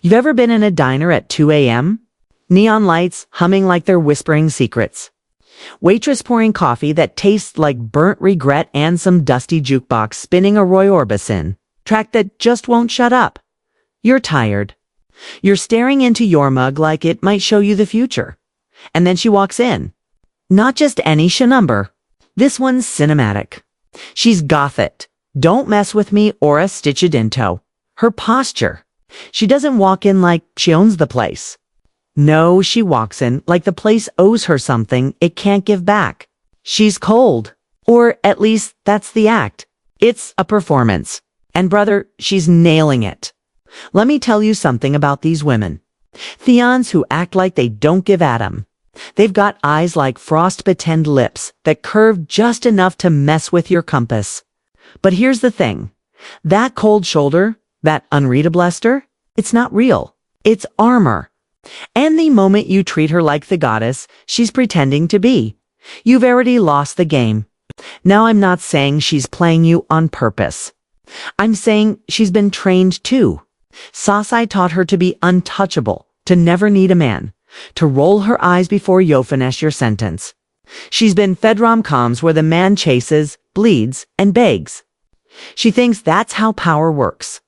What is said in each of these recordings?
You've ever been in a diner at 2 a.m.? Neon lights humming like they're whispering secrets. Waitress pouring coffee that tastes like burnt regret and some dusty jukebox spinning a Roy Orbison track that just won't shut up. You're tired. You're staring into your mug like it might show you the future. And then she walks in. Not just any number. This one's cinematic. She's gothic. Don't mess with me or a stitch it into. Her posture. She doesn't walk in like she owns the place. No, she walks in like the place owes her something it can't give back. She's cold. Or at least that's the act. It's a performance. And brother, she's nailing it. Let me tell you something about these women. Theons who act like they don't give at 'em. They've got eyes like frost-pretend lips that curve just enough to mess with your compass. But here's the thing. That cold shoulder, that unreadable Esther, it's not real. It's armor. And the moment you treat her like the goddess she's pretending to be, you've already lost the game. Now I'm not saying she's playing you on purpose. I'm saying she's been trained too. Sasai taught her to be untouchable, to never need a man, to roll her eyes before you finish your sentence. She's been fed rom-coms where the man chases, bleeds, and begs. She thinks that's how power works.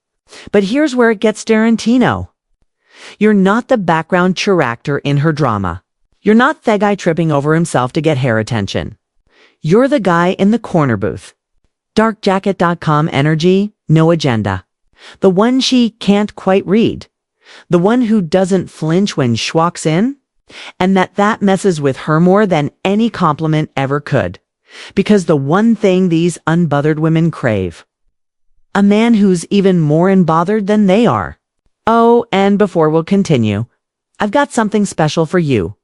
But here's where it gets Tarantino. You're not the background character in her drama. You're not the guy tripping over himself to get hair attention. You're the guy in the corner booth. Darkjacket.com energy, no agenda. The one she can't quite read. The one who doesn't flinch when she walks in. And that messes with her more than any compliment ever could. Because the one thing these unbothered women crave. A man who's even more unbothered than they are. Oh, and before we'll continue, I've got something special for you.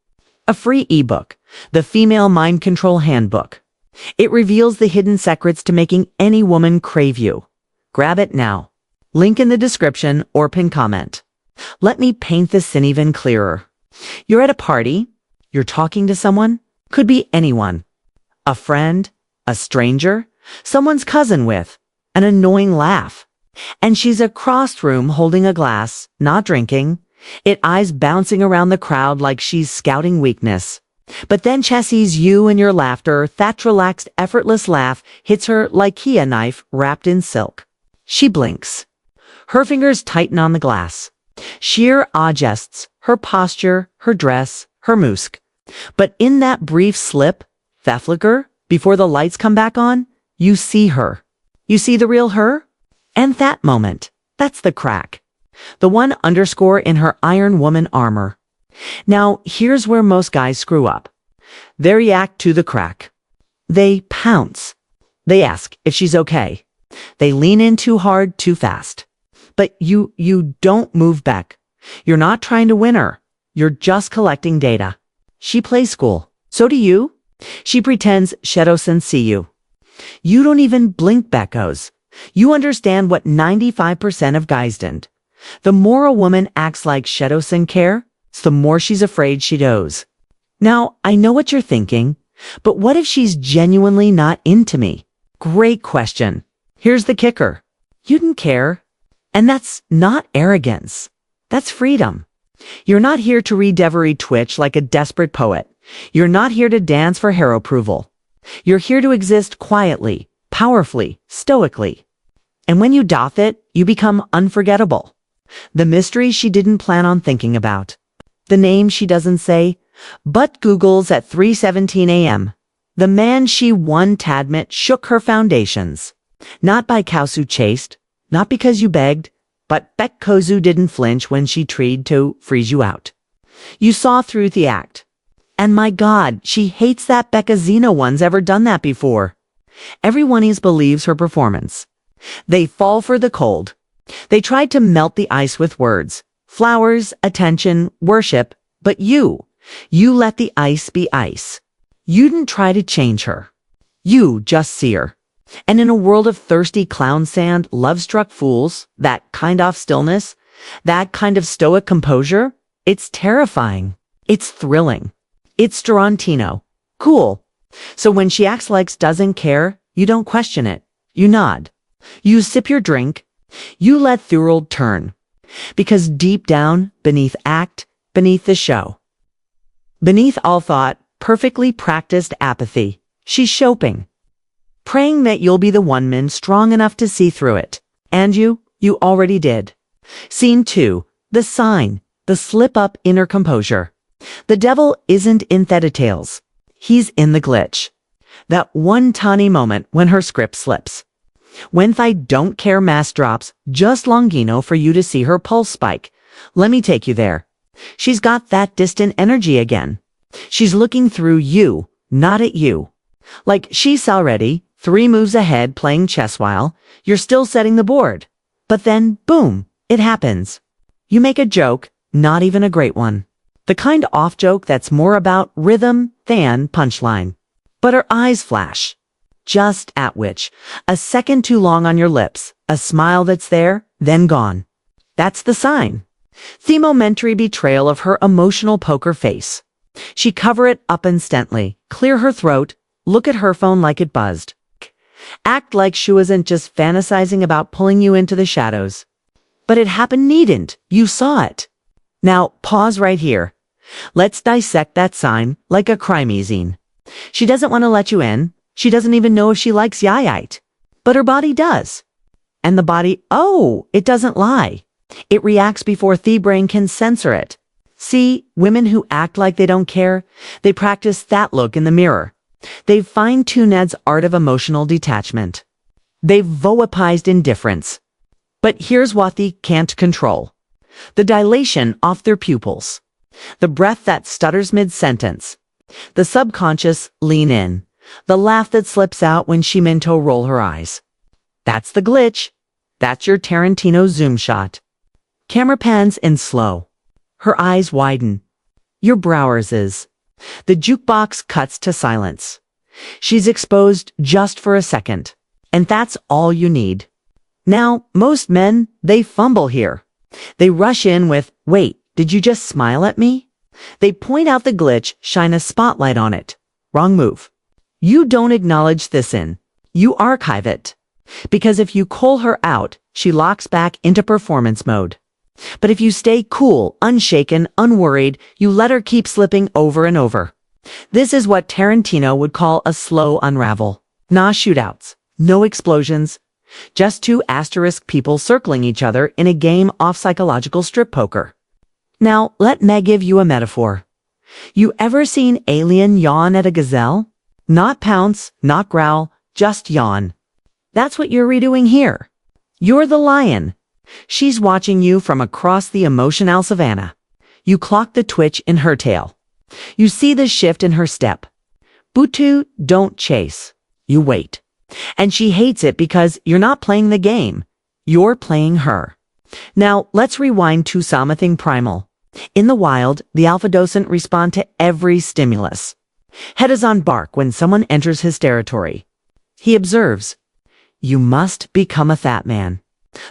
A free ebook, the Female Mind Control Handbook. It reveals the hidden secrets to making any woman crave you. Grab it now. Link in the description or pin comment. Let me paint this scene even clearer. You're at a party. You're talking to someone. Could be anyone. A friend, a stranger, someone's cousin with an annoying laugh. And she's across room holding a glass, not drinking, it eyes bouncing around the crowd like she's scouting weakness. But then she sees you and your laughter, that relaxed, effortless laugh hits her like a knife wrapped in silk. She blinks. Her fingers tighten on the glass. Sheer adjusts, her posture, her dress, her musk. But in that brief slip, that flicker, before the lights come back on, you see her. You see the real her? And that moment, that's the crack. The one underscore in her Iron Woman armor. Now, here's where most guys screw up. They react to the crack. They pounce. They ask if she's okay. They lean in too hard, too fast. But you don't move back. You're not trying to win her. You're just collecting data. She plays school. So do you. She pretends she doesn't see you. You don't even blink, Beckos. You understand what 95% of guys don't. The more a woman acts like she doesn't care, the more she's afraid she does. Now, I know what you're thinking, but what if she's genuinely not into me? Great question. Here's the kicker. You didn't care. And that's not arrogance. That's freedom. You're not here to read every twitch like a desperate poet. You're not here to dance for hair approval. You're here to exist quietly, powerfully, stoically. And when you doth it, you become unforgettable. The mystery she didn't plan on thinking about. The name she doesn't say, but Googles at 3:17 a.m. The man she one tadmit shook her foundations. Not by Kausu chased, not because you begged, but Bekkozu didn't flinch when she tried to freeze you out. You saw through the act. And my God, she hates that Beccazino one's ever done that before. Everyone believes her performance. They fall for the cold. They tried to melt the ice with words, flowers, attention, worship, but you let the ice be ice. You didn't try to change her. You just see her. And in a world of thirsty clown sand, love-struck fools, that kind of stillness, that kind of stoic composure, it's terrifying. It's thrilling. It's Tarantino. Cool. So when she acts like doesn't care, you don't question it. You nod. You sip your drink. You let Thurald turn. Because deep down, beneath the show, beneath all thought, perfectly practiced apathy, she's shoping, praying that you'll be the one man strong enough to see through it. And you already did. Scene 2, the sign, the slip-up inner composure. The devil isn't in details. He's in the glitch. That one tiny moment when her script slips. When I don't care mass drops, just Longino for you to see her pulse spike. Let me take you there. She's got that distant energy again. She's looking through you, not at you. Like she's already 3 moves ahead playing chess while you're still setting the board. But then, boom, it happens. You make a joke, not even a great one. The kind off joke that's more about rhythm than punchline. But her eyes flash. Just at which, a second too long on your lips, a smile that's there, then gone. That's the sign. The momentary betrayal of her emotional poker face. She cover it up instantly, clear her throat, look at her phone like it buzzed. Act like she wasn't just fantasizing about pulling you into the shadows. But it happened needn't. You saw it. Now, pause right here. Let's dissect that sign like a crime scene. She doesn't want to let you in. She doesn't even know if she likes yayite. But her body does. And the body, it doesn't lie. It reacts before the brain can censor it. See, women who act like they don't care, they practice that look in the mirror. They've fine-tuned Ned's art of emotional detachment. They've voipized indifference. But here's what they can't control. The dilation off their pupils. The breath that stutters mid-sentence. The subconscious lean in. The laugh that slips out when she meant to roll her eyes. That's the glitch. That's your Tarantino zoom shot. Camera pans in slow. Her eyes widen. Your brow rises. The jukebox cuts to silence. She's exposed just for a second. And that's all you need. Now, most men, they fumble here. They rush in with, wait, did you just smile at me? They point out the glitch, shine a spotlight on it. Wrong move. You don't acknowledge this in. You archive it. Because if you call her out, she locks back into performance mode. But if you stay cool, unshaken, unworried, you let her keep slipping over and over. This is what Tarantino would call a slow unravel. Nah shootouts. No explosions. Just 2 asterisk people circling each other in a game of psychological strip poker. Now, let me give you a metaphor. You ever seen alien yawn at a gazelle? Not pounce, not growl, just yawn. That's what you're redoing here. You're the lion. She's watching you from across the emotional savannah. You clock the twitch in her tail. You see the shift in her step. Butu, don't chase. You wait. And she hates it because you're not playing the game. You're playing her. Now, let's rewind to something primal. In the wild, the alpha doesn't respond to every stimulus. Head is on bark when someone enters his territory. He observes. You must become a fat man.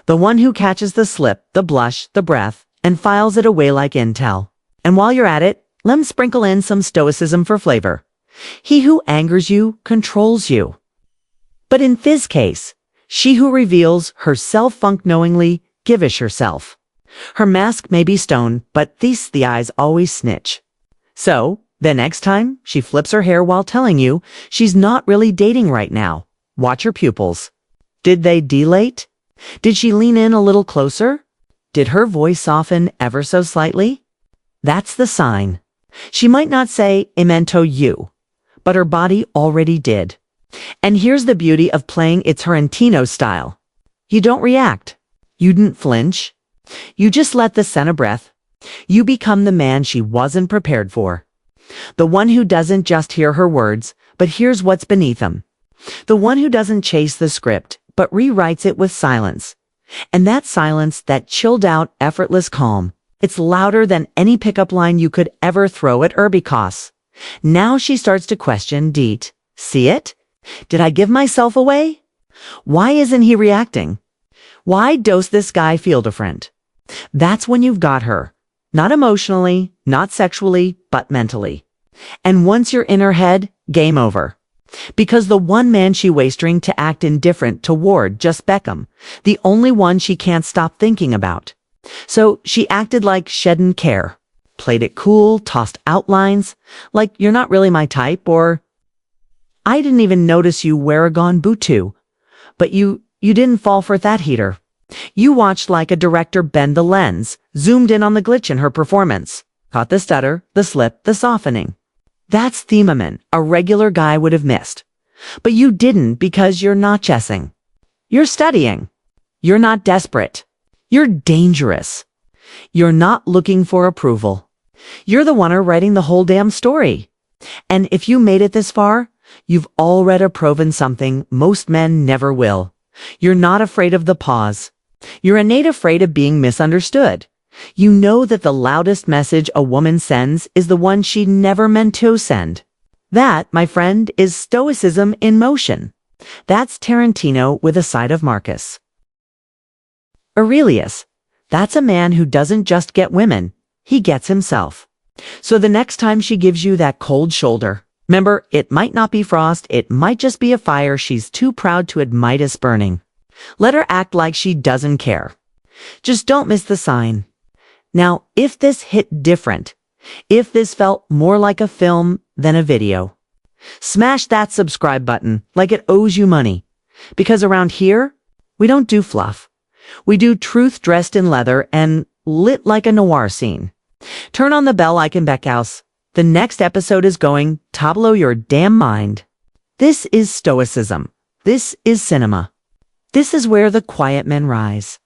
The one who catches the slip, the blush, the breath, and files it away like intel. And while you're at it, let him sprinkle in some stoicism for flavor. He who angers you controls you. But in this case, she who reveals herself funk knowingly, givish herself. Her mask may be stone, but the eyes always snitch. So, the next time she flips her hair while telling you she's not really dating right now, watch her pupils. Did they dilate? Did she lean in a little closer? Did her voice soften ever so slightly? That's the sign. She might not say "Emento you," but her body already did. And here's the beauty of playing its Tarantino style. You don't react. You didn't flinch. You just let the scent of breath. You become the man she wasn't prepared for. The one who doesn't just hear her words, but hears what's beneath them. The one who doesn't chase the script, but rewrites it with silence. And that silence, that chilled out, effortless calm, it's louder than any pickup line you could ever throw at Urbicos. Now she starts to question Deet. See it? Did I give myself away? Why isn't he reacting? Why does this guy feel different? That's when you've got her. Not emotionally, not sexually, but mentally. And once you're in her head, game over. Because the one man she wastering to act indifferent toward just Beckham, the only one she can't stop thinking about. So she acted like she didn't care, played it cool, tossed outlines, like you're not really my type, or I didn't even notice you wear a gone boot too, but you didn't fall for that heater. You watched like a director bend the lens, zoomed in on the glitch in her performance, caught the stutter, the slip, the softening. That's themamin a regular guy would have missed. But you didn't because you're not chessing. You're studying. You're not desperate. You're dangerous. You're not looking for approval. You're the one writing the whole damn story. And if you made it this far, you've already proven something most men never will. You're not afraid of the pause. You're innate afraid of being misunderstood. You know that the loudest message a woman sends is the one she never meant to send. That, my friend, is stoicism in motion. That's Tarantino with a side of Marcus. Aurelius, that's a man who doesn't just get women, he gets himself. So the next time she gives you that cold shoulder, remember, it might not be frost, it might just be a fire she's too proud to admit is burning. Let her act like she doesn't care. Just don't miss the sign. Now, if this hit different, if this felt more like a film than a video, smash that subscribe button like it owes you money. Because around here, we don't do fluff. We do truth dressed in leather and lit like a noir scene. Turn on the bell icon, Beckhouse. The next episode is going to blow your damn mind. This is stoicism. This is cinema. This is where the quiet men rise.